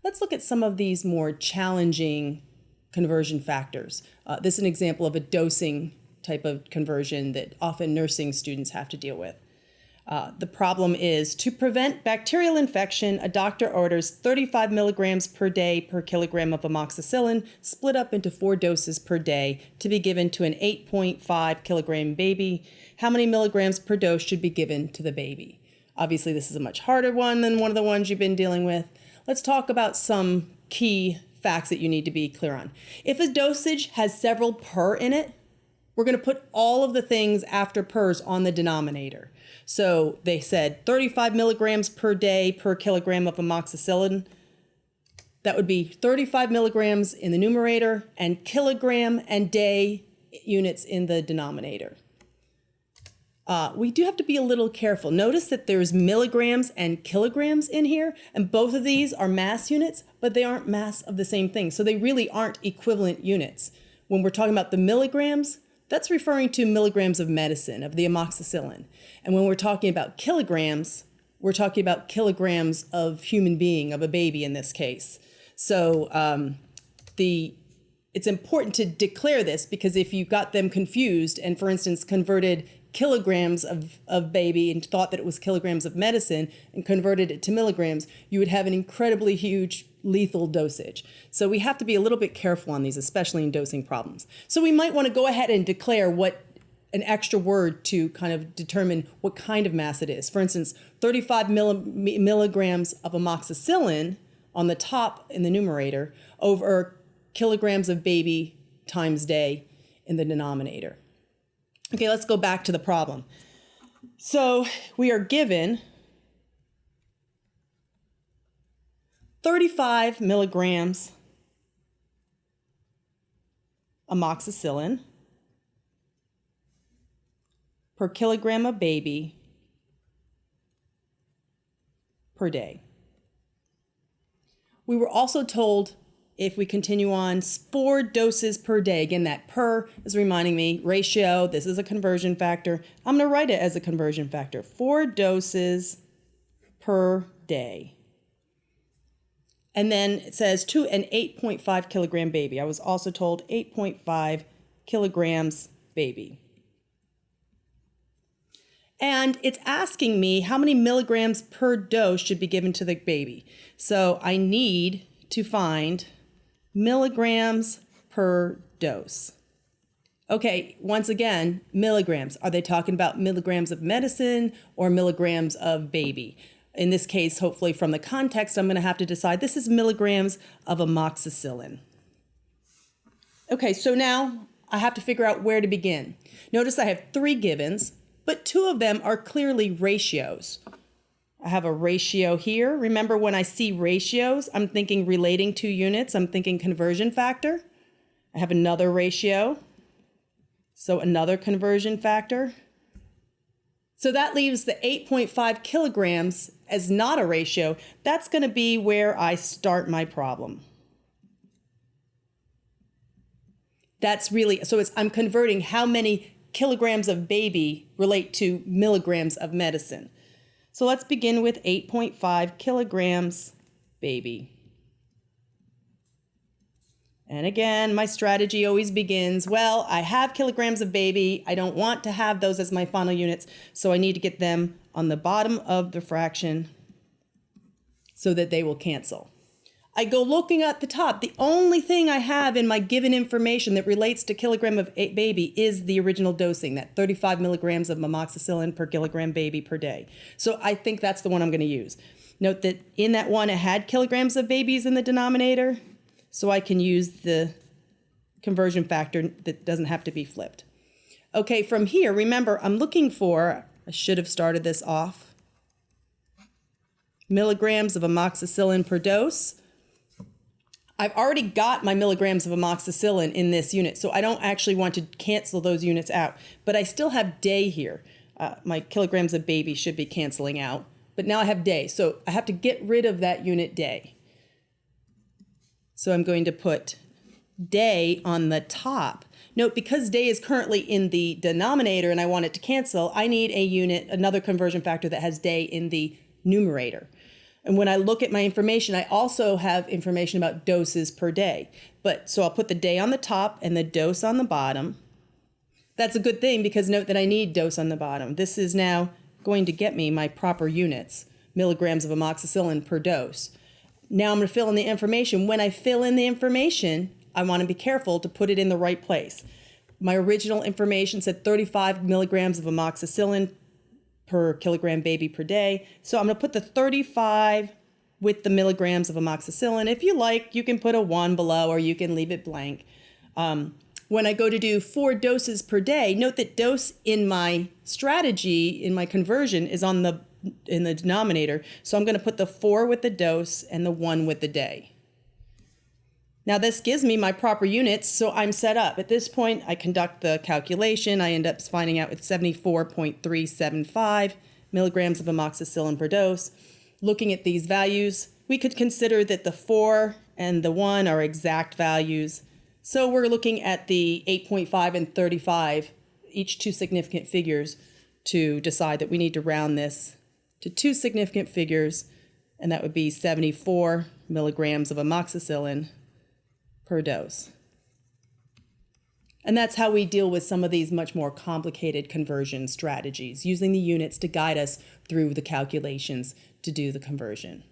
Let's look at some of these more challenging conversion factors. This is an example of a dosing type of conversion that often nursing students have to deal with. The problem is, to prevent bacterial infection, a doctor orders 35 milligrams per day per kilogram of amoxicillin, split up into 4 doses per day to be given to an 8.5 kilogram baby. How many milligrams per dose should be given to the baby? Obviously, this is a much harder one than one of the ones you've been dealing with. Let's talk about some key facts that you need to be clear on. If a dosage has several per in it, we're going to put all of the things after pers on the denominator. So they said 35 milligrams per day per kilogram of amoxicillin. That would be 35 milligrams in the numerator and kilogram and day units in the denominator. We do have to be a little careful. Notice that there's milligrams and kilograms in here, and both of these are mass units, but they aren't mass of the same thing. So they really aren't equivalent units. When we're talking about the milligrams, that's referring to milligrams of medicine, of the amoxicillin. And when we're talking about kilograms, we're talking about kilograms of human being, of a baby in this case. So it's important to declare this, because if you got them confused and, for instance, converted kilograms of baby and thought that it was kilograms of medicine and converted it to milligrams, you would have an incredibly huge lethal dosage. So we have to be a little bit careful on these, especially in dosing problems. So we might want to go ahead and declare an extra word to kind of determine what kind of mass it is. For instance, 35 milligrams of amoxicillin on the top in the numerator over kilograms of baby times day in the denominator. Okay, let's go back to the problem. So we are given 35 milligrams amoxicillin per kilogram of baby per day. We were also told, if we continue on, 4 doses per day. Again, that per is reminding me, ratio, this is a conversion factor. I'm going to write it as a conversion factor. 4 doses per day. And then it says to an 8.5 kilogram baby. I was also told 8.5 kilograms baby. And it's asking me how many milligrams per dose should be given to the baby. So I need to find milligrams per dose. Okay, once again, milligrams. Are they talking about milligrams of medicine or milligrams of baby? In this case, hopefully from the context, I'm going to have to decide this is milligrams of amoxicillin. Okay, so now I have to figure out where to begin. Notice I have 3 givens, but 2 of them are clearly ratios. I have a ratio here. Remember, when I see ratios, I'm thinking relating 2 units. I'm thinking conversion factor. I have another ratio, so another conversion factor. So that leaves the 8.5 kilograms as not a ratio. That's going to be where I start my problem. That's really, so I'm converting how many kilograms of baby relate to milligrams of medicine. So let's begin with 8.5 kilograms baby. And again, my strategy always begins, well, I have kilograms of baby. I don't want to have those as my final units, so I need to get them on the bottom of the fraction so that they will cancel. I go looking at the top. The only thing I have in my given information that relates to kilogram of baby is the original dosing, that 35 milligrams of amoxicillin per kilogram baby per day. So I think that's the one I'm going to use. Note that in that one, it had kilograms of babies in the denominator, so I can use the conversion factor that doesn't have to be flipped. Okay, from here, remember, I'm looking for, I should have started this off, milligrams of amoxicillin per dose. I've already got my milligrams of amoxicillin in this unit, so I don't actually want to cancel those units out. But I still have day here. My kilograms of baby should be canceling out. But now I have day, so I have to get rid of that unit day. So I'm going to put day on the top. Note, because day is currently in the denominator and I want it to cancel, I need a unit, another conversion factor that has day in the numerator. And when I look at my information, I also have information about doses per day. So I'll put the day on the top and the dose on the bottom. That's a good thing because note that I need dose on the bottom. This is now going to get me my proper units, milligrams of amoxicillin per dose. Now I'm going to fill in the information. When I fill in the information, I want to be careful to put it in the right place. My original information said 35 milligrams of amoxicillin per kilogram baby per day. So I'm going to put the 35 with the milligrams of amoxicillin. If you like, you can put a 1 below or you can leave it blank. When I go to do 4 doses per day, note that dose in my strategy, in my conversion, is in the denominator. So I'm going to put the 4 with the dose and the 1 with the day. Now this gives me my proper units, so I'm set up. At this point, I conduct the calculation. I end up finding out it's 74.375 milligrams of amoxicillin per dose. Looking at these values, we could consider that the 4 and the 1 are exact values. So we're looking at the 8.5 and 35, each 2 significant figures, to decide that we need to round this to 2 significant figures, and that would be 74 milligrams of amoxicillin per dose. And that's how we deal with some of these much more complicated conversion strategies, using the units to guide us through the calculations to do the conversion.